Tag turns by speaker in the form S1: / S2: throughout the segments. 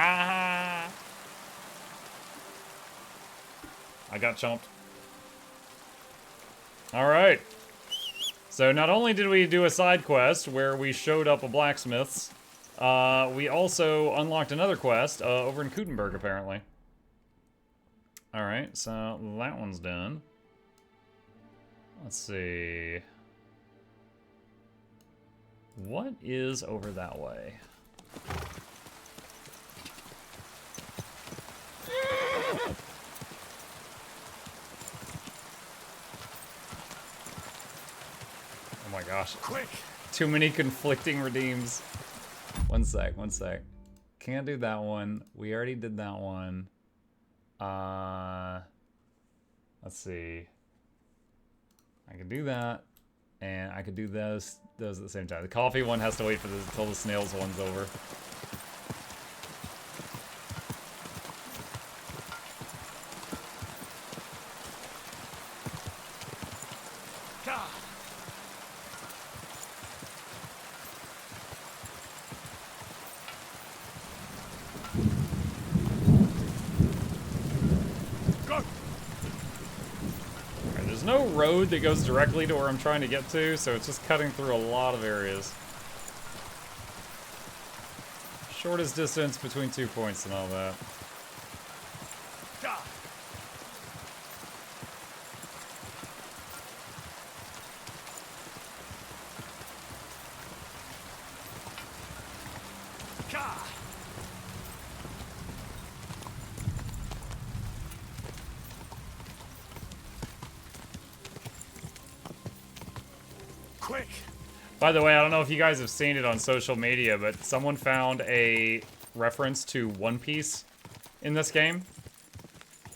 S1: Ah! I got chomped. Alright. So not only did we do a side quest where we showed up a blacksmith's, we also unlocked another quest over in Kutenberg, apparently. Alright, so that one's done. Let's see. What is over that way? Oh my gosh.
S2: Quick!
S1: Too many conflicting redeems. One sec, one sec. Can't do that one. We already did that one. Let's see. I can do that, and I could do those at the same time. The coffee one has to wait for until the snails one's over. No road that goes directly to where I'm trying to get to, so it's just cutting through a lot of areas. Shortest distance between 2 points and all that. By the way, I don't know if you guys have seen it on social media, but someone found a reference to One Piece in this game.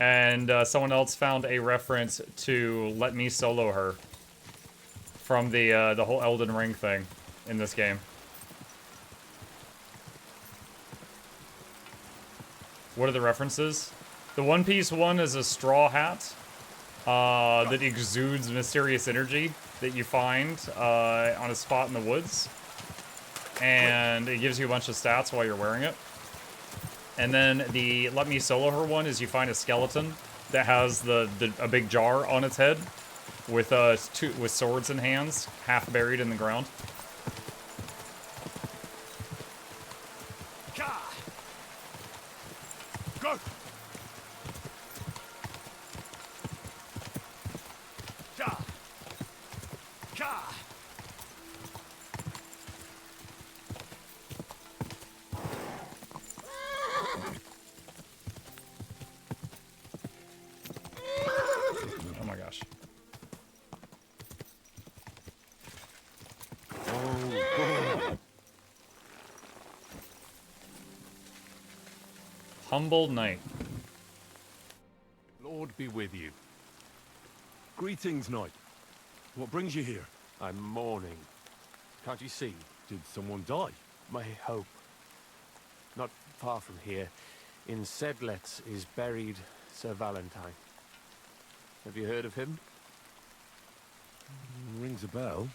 S1: And someone else found a reference to Let Me Solo Her from the whole Elden Ring thing in this game. What are the references? The One Piece one is a straw hat that exudes mysterious energy that you find on a spot in the woods, and it gives you a bunch of stats while you're wearing it. And then the Let Me Solo Her one is you find a skeleton that has a big jar on its head with with swords in hands, half buried in the ground.
S2: Go.
S1: Oh my gosh. Humble Knight.
S3: Lord be with you.
S2: Greetings, knight. What brings you here?
S3: I'm mourning. Can't you see?
S2: Did someone die?
S3: My hope. Not far from here, in Sedlets, is buried Sir Valentine. Have you heard of him?
S2: Rings a bell.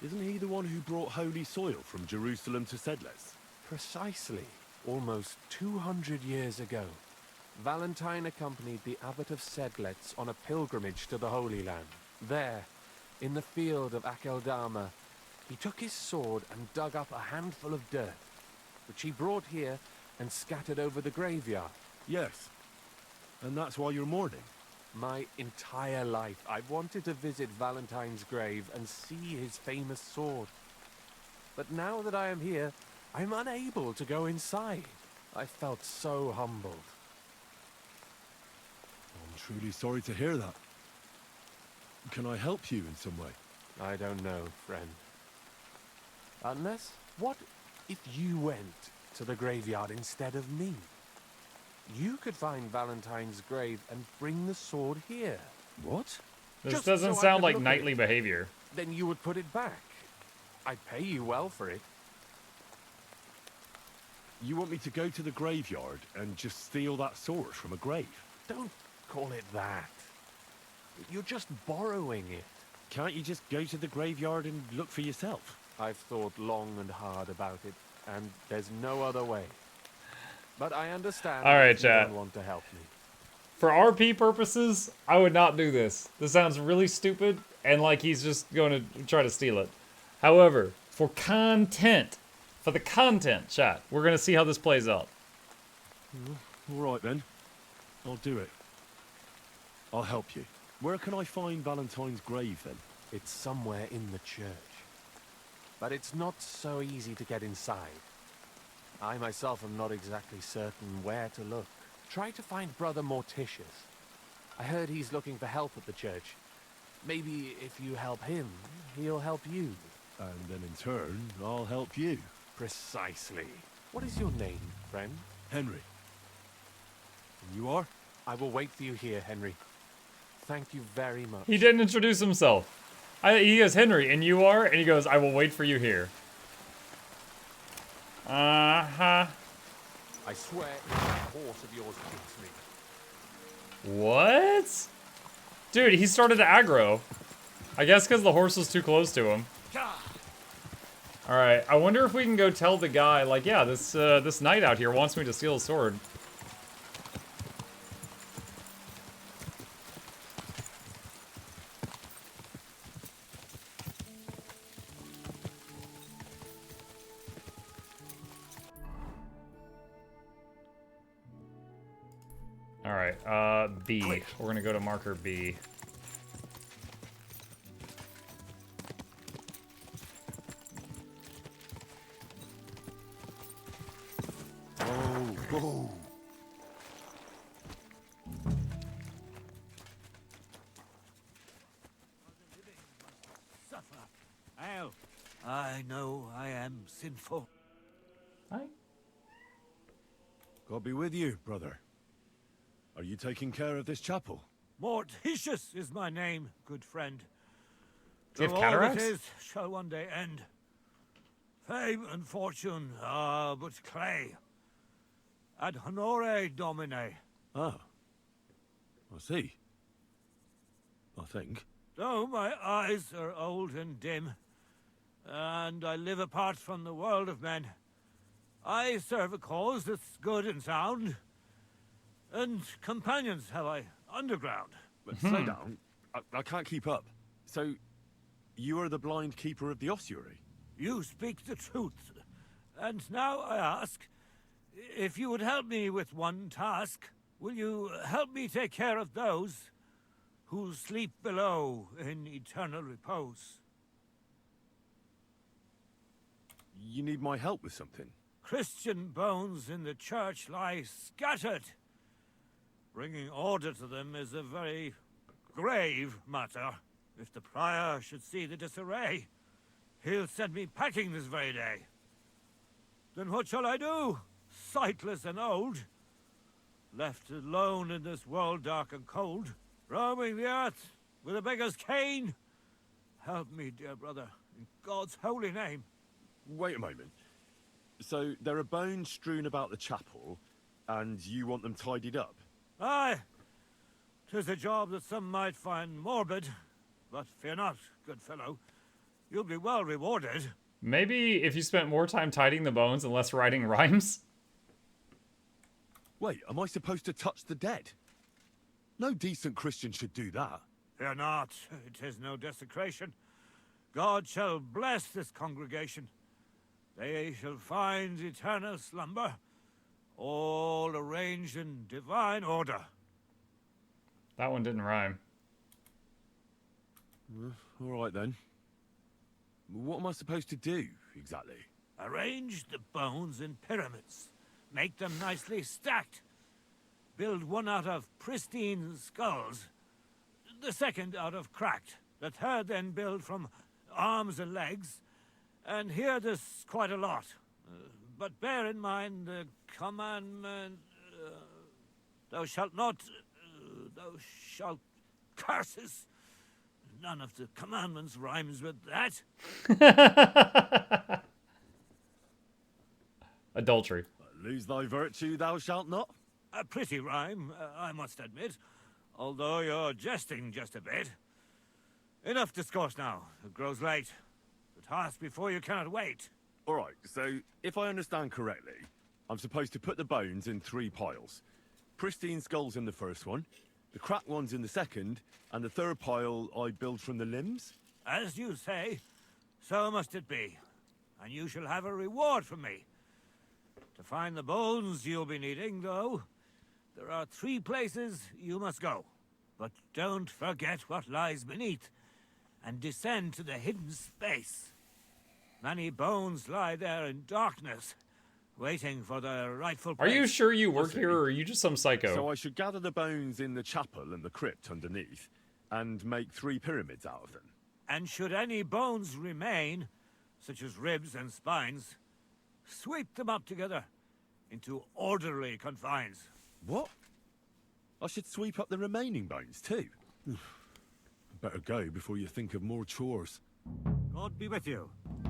S2: Isn't he the one who brought holy soil from Jerusalem to Sedles?
S3: Precisely. Almost 200 years ago, Valentine accompanied the abbot of Sedlets on a pilgrimage to the Holy Land. There, in the field of Akeldama, he took his sword and dug up a handful of dirt, which he brought here and scattered over the graveyard.
S2: Yes. And that's why you're mourning?
S3: My entire life, I've wanted to visit Valentine's grave and see his famous sword. But now that I am here, I'm unable to go inside. I felt so humbled.
S2: I'm truly sorry to hear that. Can I help you in some way?
S3: I don't know, friend. Unless, what if you went to the graveyard instead of me? You could find Valentine's grave and bring the sword here.
S2: What?
S1: This
S3: Just
S1: doesn't
S3: so I
S1: sound
S3: could
S1: like
S3: look at
S1: knightly
S3: it.
S1: behavior.
S3: Then you would put it back. I'd pay you well for it.
S2: You want me to go to the graveyard and just steal that sword from a grave?
S3: Don't call it that. You're just borrowing it.
S2: Can't you just go to the graveyard and look for yourself?
S3: I've thought long and hard about it, and there's no other way. But I understand
S1: All right,
S3: if you
S1: chat.
S3: don't want to help me.
S1: For RP purposes, I would not do this. This sounds really stupid, and like he's just going to try to steal it. However, for the content, chat, we're going to see how this plays out.
S2: All right then. I'll do it. I'll help you. Where can I find Valentine's grave then?
S3: It's somewhere in the church. But it's not so easy to get inside. I myself am not exactly certain where to look. Try to find Brother Morticius. I heard he's looking for help at the church. Maybe if you help him, he'll help you.
S2: And then in turn, I'll help you.
S3: Precisely. What is your name, friend?
S2: Henry. And you are?
S3: I will wait for you here, Henry. Thank you very much.
S1: He didn't introduce himself. He goes, Henry, and you are? And he goes, I will wait for you here. Uh-huh.
S3: I swear if that horse of yours beats me.
S1: What? Dude, he started to aggro. I guess because the horse was too close to him. Alright, I wonder if we can go tell the guy, like, yeah, this knight out here wants me to steal his sword. Alright, B.
S2: Quick.
S1: We're gonna go to marker B.
S2: Whoa.
S4: Suffer. Hell, I know I am sinful.
S1: Hi.
S2: God be with you, brother. Are you taking care of this chapel?
S4: Morticius is my name, good friend.
S1: Do you have
S4: Though all that
S1: cataracts?
S4: is shall one day end. Fame and fortune are but clay. Ad honore domine.
S2: Ah. I see. I think.
S4: Though my eyes are old and dim, and I live apart from the world of men, I serve a cause that's good and sound. And companions have I underground.
S2: But slow down. I can't keep up. So, you are the blind keeper of the ossuary?
S4: You speak the truth. And now I ask, if you would help me with one task, will you help me take care of those who sleep below in eternal repose?
S2: You need my help with something?
S4: Christian bones in the church lie scattered. Bringing order to them is a very grave matter. If the prior should see the disarray, he'll send me packing this very day. Then what shall I do, sightless and old? Left alone in this world dark and cold, roaming the earth with a beggar's cane? Help me, dear brother, in God's holy name.
S2: Wait a moment. So, there are bones strewn about the chapel, and you want them tidied up?
S4: Aye, 'tis a job that some might find morbid, but fear not, good fellow. You'll be well rewarded.
S1: Maybe if you spent more time tidying the bones and less writing rhymes?
S2: Wait, am I supposed to touch the dead? No decent Christian should do that.
S4: Fear not, it is no desecration. God shall bless this congregation. They shall find eternal slumber, all arranged in divine order.
S1: That one didn't rhyme.
S2: All right then. What am I supposed to do, exactly?
S4: Arrange the bones in pyramids. Make them nicely stacked. Build one out of pristine skulls. The second out of cracked. The third then build from arms and legs. And here there's quite a lot. But bear in mind the commandment... thou shalt not... thou shalt... Curses! None of the commandments rhymes with that.
S1: Adultery.
S2: Lose thy virtue, thou shalt not?
S4: A pretty rhyme, I must admit. Although you're jesting just a bit. Enough discourse now. It grows late. The task before you cannot wait.
S2: All right, so if I understand correctly, I'm supposed to put the bones in 3 piles. Pristine skulls in the first one, the cracked ones in the second, and the third pile I build from the limbs?
S4: As you say, so must it be. And you shall have a reward from me. To find the bones you'll be needing, though, there are 3 places you must go. But don't forget what lies beneath, and descend to the hidden space. Many bones lie there in darkness, waiting for their rightful place.
S1: Are you sure you work here, or are you just some psycho?
S2: So I should gather the bones in the chapel and the crypt underneath, and make 3 pyramids out of them.
S4: And should any bones remain, such as ribs and spines, sweep them up together into orderly confines.
S2: What? I should sweep up the remaining bones too. Better go before you think of more chores.
S4: God be with you.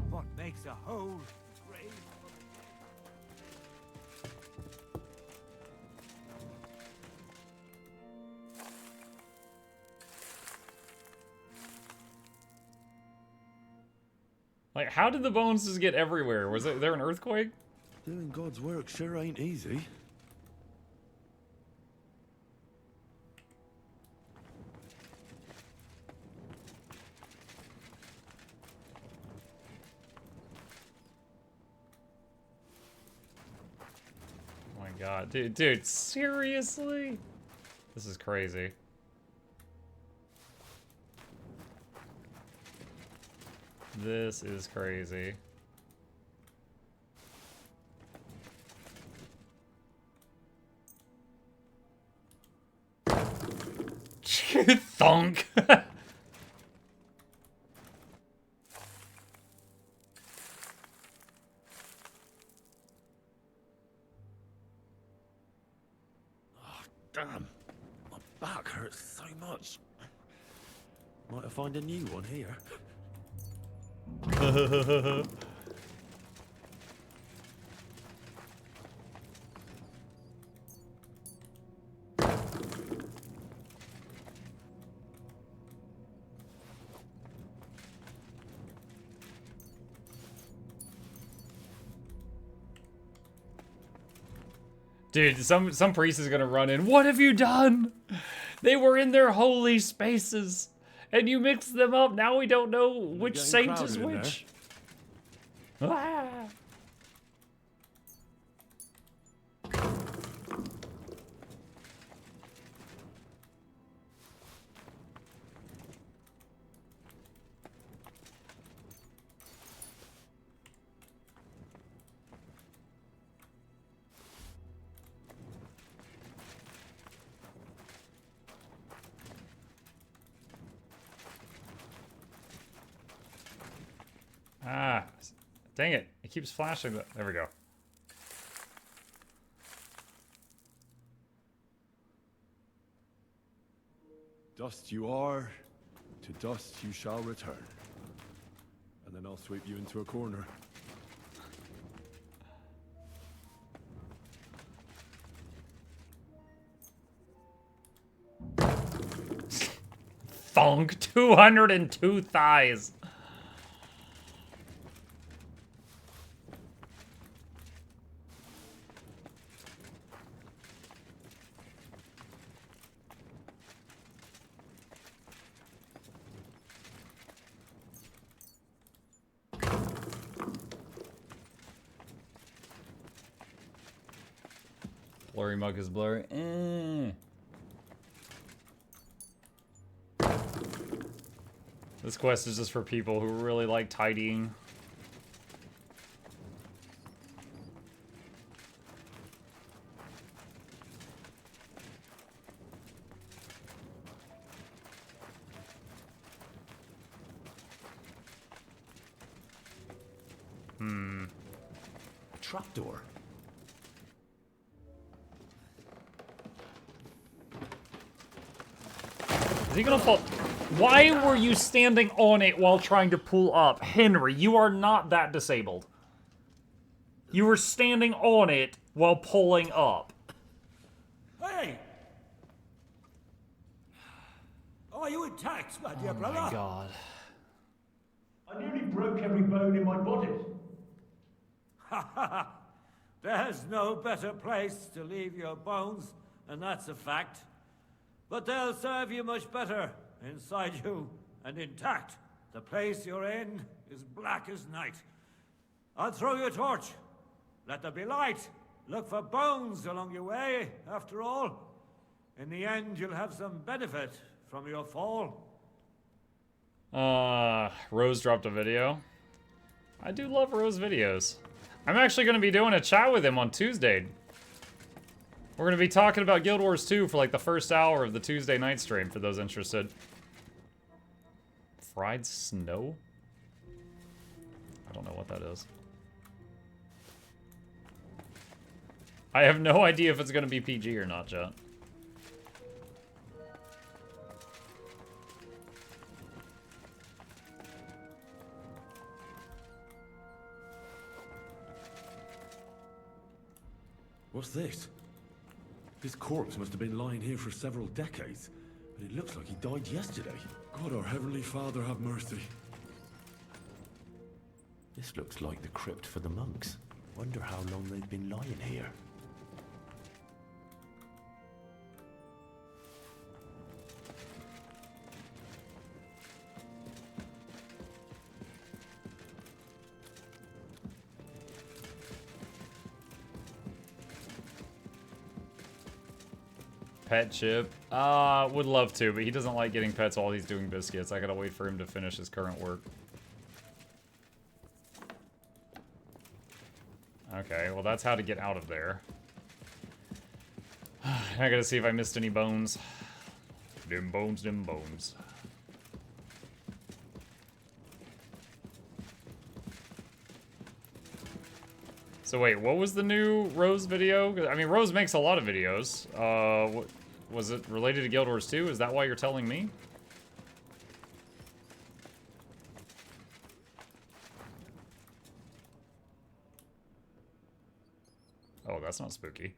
S4: What makes a whole grave?
S1: Like, how did the bones just get everywhere? Was there an earthquake?
S2: Doing God's work sure ain't easy.
S1: Oh my god, dude, seriously? This is crazy. This is crazy. Thunk.
S2: Damn, my back hurts so much. Might have found a new one here.
S1: Dude, some priest is gonna run in. What have you done? They were in their holy spaces, and you mixed them up. Now we don't know which saint is which. Ah. Ah, dang it. It keeps flashing. There we go.
S2: Dust you are, to dust you shall return. And then I'll sweep you into a corner.
S1: Thunk, 202 thighs. Blurry mug is blurry. This quest is just for people who really like tidying.
S2: A trapdoor.
S1: Is he gonna fall? Why were you standing on it while trying to pull up? Henry, you are not that disabled. You were standing on it while pulling up.
S4: Hey! Are you intact, my dear brother?
S1: Oh my god.
S5: I nearly broke every bone in my body.
S4: Ha ha ha! There's no better place to leave your bones, and that's a fact. But they'll serve you much better inside you and intact. The place you're in is black as night. I'll throw you a torch. Let there be light. Look for bones along your way, after all. In the end, you'll have some benefit from your fall.
S1: Rose dropped a video. I do love Rose videos. I'm actually going to be doing a chat with him on Tuesday. We're going to be talking about Guild Wars 2 for like the first hour of the Tuesday night stream for those interested. Fried snow? I don't know what that is. I have no idea if it's going to be PG or not, chat.
S2: What's this? His corpse must have been lying here for several decades, but it looks like he died yesterday. God, our Heavenly Father, have mercy.
S5: This looks like the crypt for the monks. Wonder how long they've been lying here.
S1: Pet Chip. Would love to, but he doesn't like getting pets while he's doing biscuits. I gotta wait for him to finish his current work. Okay, well that's how to get out of there. I gotta see if I missed any bones. Dim bones, dim bones. So wait, what was the new Rose video? I mean, Rose makes a lot of videos. Was it related to Guild Wars 2? Is that why you're telling me? Oh, that's not spooky.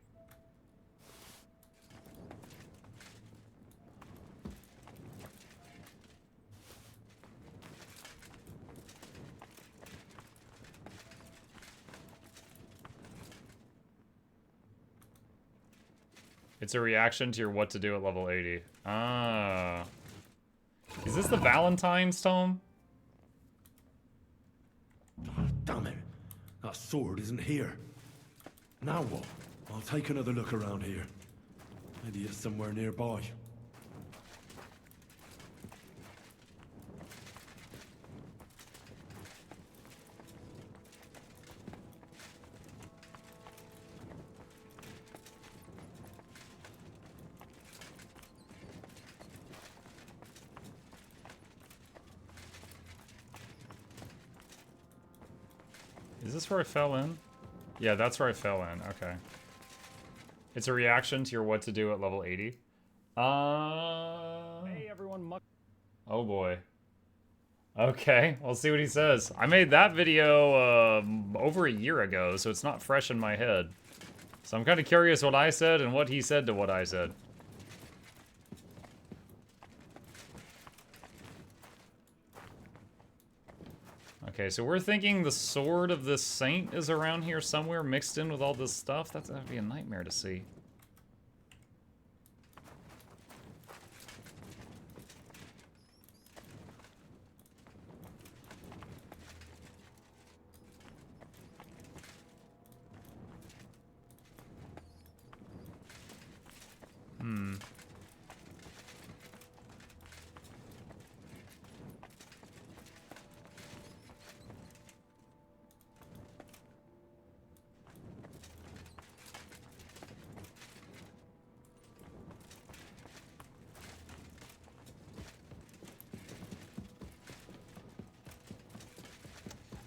S1: It's a reaction to your what to do at level 80. Ah. Is this the Valentine's tome?
S2: Damn it. That sword isn't here. Now what? I'll take another look around here. Maybe it's somewhere nearby.
S1: Is this where I fell in? Yeah, that's where I fell in. Okay. It's a reaction to your what to do at level 80. Hey everyone, oh boy. Okay, we'll see what he says. I made that video over a year ago, so it's not fresh in my head. So I'm kind of curious what I said and what he said to what I said. Okay, so we're thinking the sword of this saint is around here somewhere mixed in with all this stuff? That'd be a nightmare to see.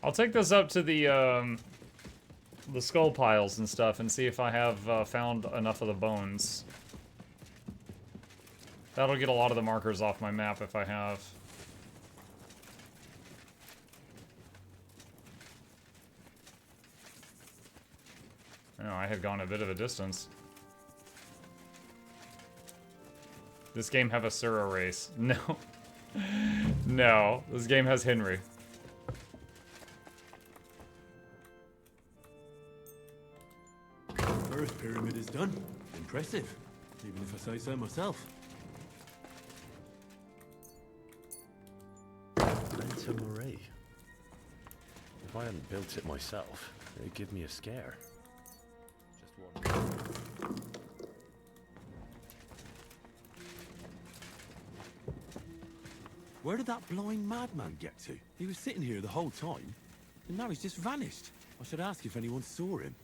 S1: I'll take this up to the skull piles and stuff and see if I have found enough of the bones. That'll get a lot of the markers off my map if I have. Oh, I had gone a bit of a distance. This game have a Sura race. No. No, this game has Henry.
S2: done. Impressive, even if I say so myself.
S5: Lenta Marie. If I hadn't built it myself, it'd give me a scare. Just one.
S2: Where did that blind madman get to? He was sitting here the whole time, and now he's just vanished. I should ask if anyone saw him.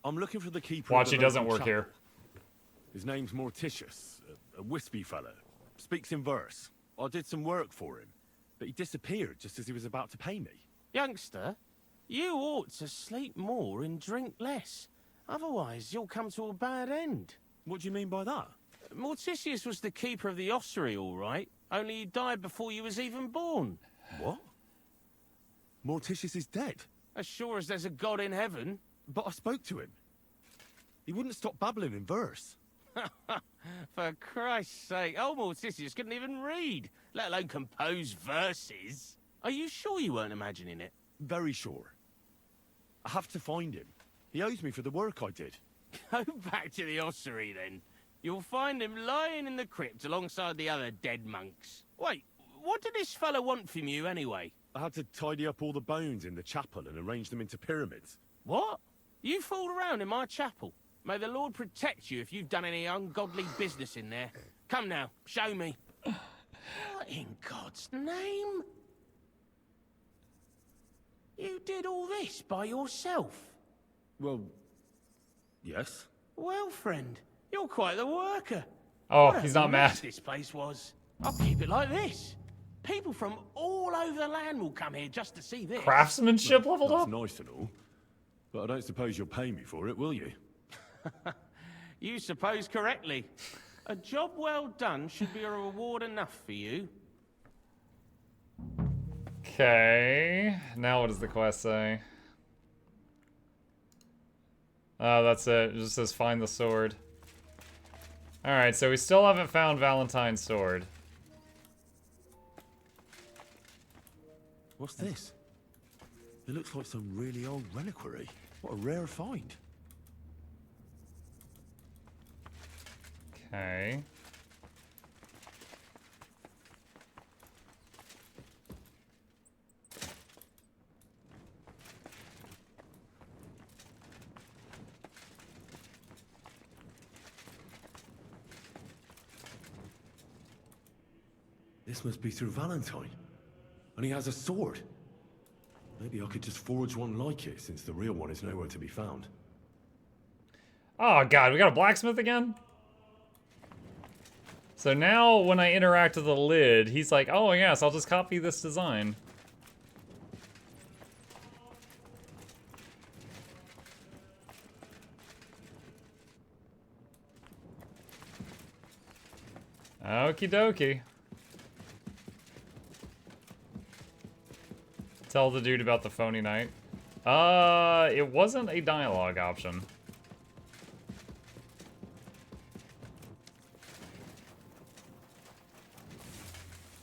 S2: I'm looking for the keeper.
S1: Watch,
S2: of the
S1: he doesn't
S2: local
S1: work here.
S2: chapel. His name's Morticius, a wispy fellow. Speaks in verse. I did some work for him, but he disappeared just as he was about to pay me.
S6: Youngster, you ought to sleep more and drink less. Otherwise, you'll come to a bad end.
S2: What do you mean by that?
S6: Morticius was the keeper of the ossuary, all right. Only he died before you was even born.
S2: What? Morticius is dead?
S6: As sure as there's a God in heaven.
S2: But I spoke to him. He wouldn't stop babbling in verse.
S6: For Christ's sake, old Morticius couldn't even read, let alone compose verses. Are you sure you weren't imagining it?
S2: Very sure. I have to find him. He owes me for the work I did.
S6: Go back to the ossuary, then. You'll find him lying in the crypt alongside the other dead monks. Wait, what did this fellow want from you, anyway?
S2: I had to tidy up all the bones in the chapel and arrange them into pyramids.
S6: What? You fooled around in my chapel. May the Lord protect you if you've done any ungodly business in there. Come now, show me. What in God's name? You did all this by yourself?
S2: Well, yes.
S6: Well, friend, you're quite the worker.
S1: Oh,
S6: What a
S1: he's not
S6: mess
S1: mad.
S6: This place was. I'll keep it like this. People from all over the land will come here just to see this.
S1: Craftsmanship leveled
S2: That's
S1: up?
S2: nice and all. But I don't suppose you'll pay me for it, will you?
S6: You suppose correctly. A job well done should be a reward enough for you.
S1: Okay. Now what does the quest say? Oh, that's it. It just says find the sword. Alright, so we still haven't found Valentine's sword.
S2: What's this? It looks like some really old reliquary. What a rare find.
S1: Okay.
S2: This must be Sir Valentine. And he has a sword. Maybe I could just forge one like it, since the real one is nowhere to be found.
S1: Oh god, we got a blacksmith again? So now when I interact with the lid, he's like, oh yes, I'll just copy this design. Okie dokie. Tell the dude about the phony night. It wasn't a dialogue option.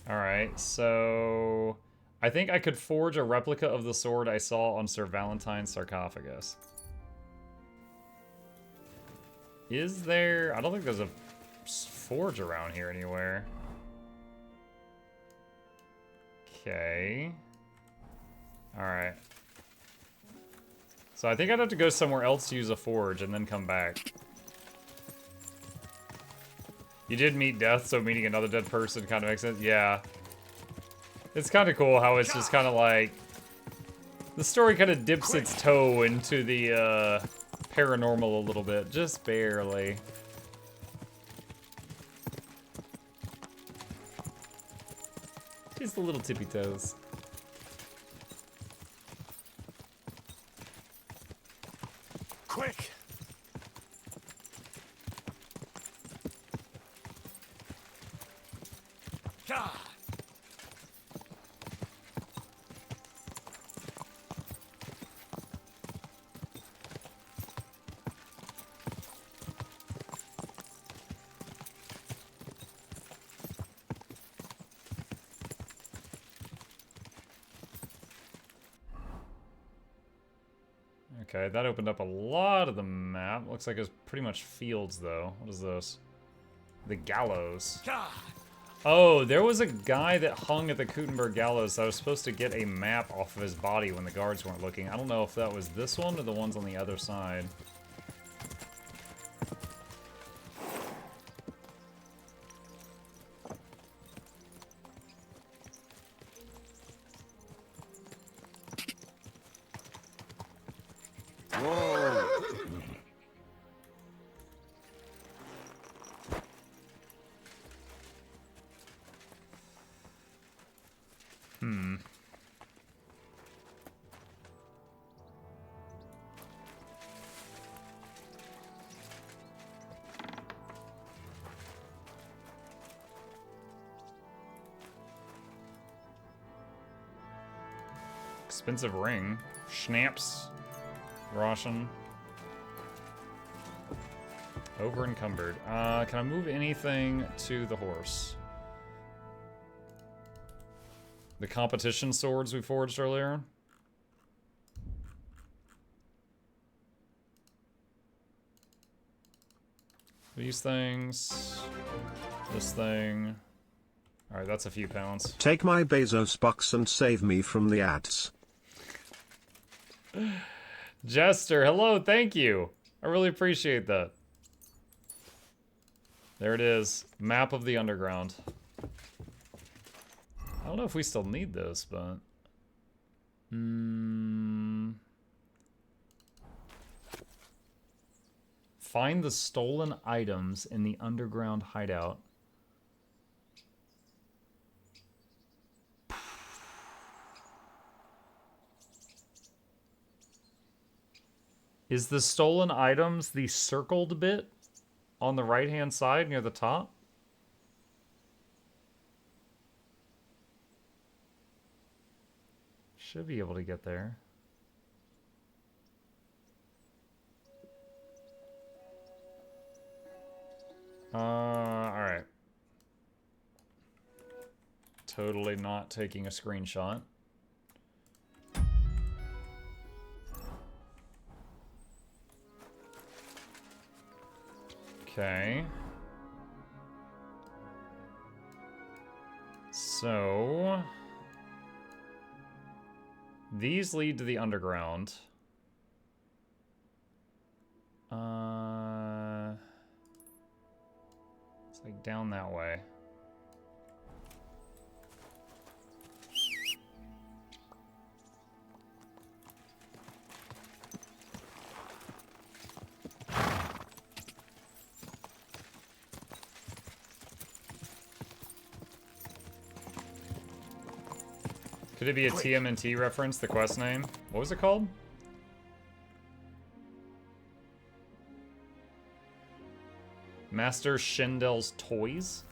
S1: Alright, so... I think I could forge a replica of the sword I saw on Sir Valentine's sarcophagus. Is there... I don't think there's a forge around here anywhere. Okay. Alright. So I think I'd have to go somewhere else to use a forge and then come back. You did meet death, so meeting another dead person kind of makes sense. Yeah. It's kind of cool how it's just kind of like... The story kind of dips its toe into the paranormal a little bit. Just barely. Just the little tippy toes.
S2: Quick!
S4: God.
S1: Okay, that opened up a lot of the map. Looks like it's pretty much fields, though. What is this? The gallows. Oh, there was a guy that hung at the Gutenberg gallows. I was supposed to get a map off of his body when the guards weren't looking. I don't know if that was this one or the ones on the other side. Expensive ring. Schnapps. Roshan. Over encumbered. Can I move anything to the horse? The competition swords we forged earlier? These things. This thing. Alright, that's a few pounds.
S7: Take my Bezos box and save me from the ads.
S1: Jester, hello, thank you. I really appreciate that. There it is. Map of the underground. I don't know if we still need this, but... Find the stolen items in the underground hideout. Is the stolen items the circled bit on the right-hand side near the top? Should be able to get there. Alright. Totally not taking a screenshot. Okay. So... these lead to the underground. It's like down that way. Could it be a TMNT reference, the quest name? What was it called? Master Shindel's Toys?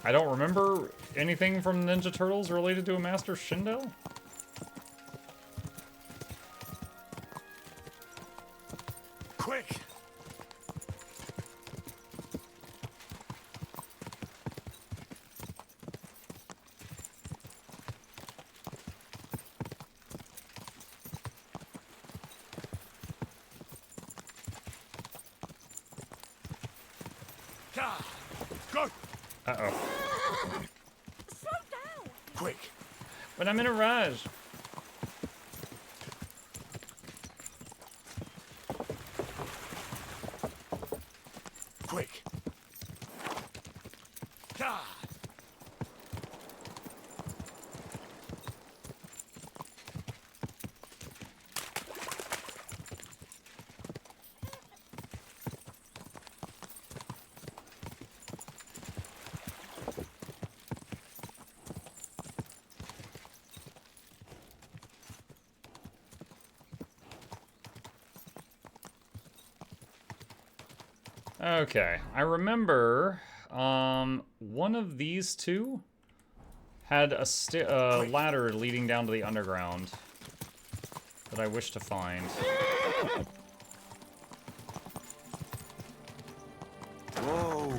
S1: I don't remember anything from Ninja Turtles related to a Master Shindel.
S2: Quick! Go!
S1: Uh-oh.
S8: Slow down!
S2: Quick!
S1: But I'm in a rush.
S2: Quick!
S1: Okay, I remember one of these two had a ladder leading down to the underground that I wish to find.
S2: Whoa!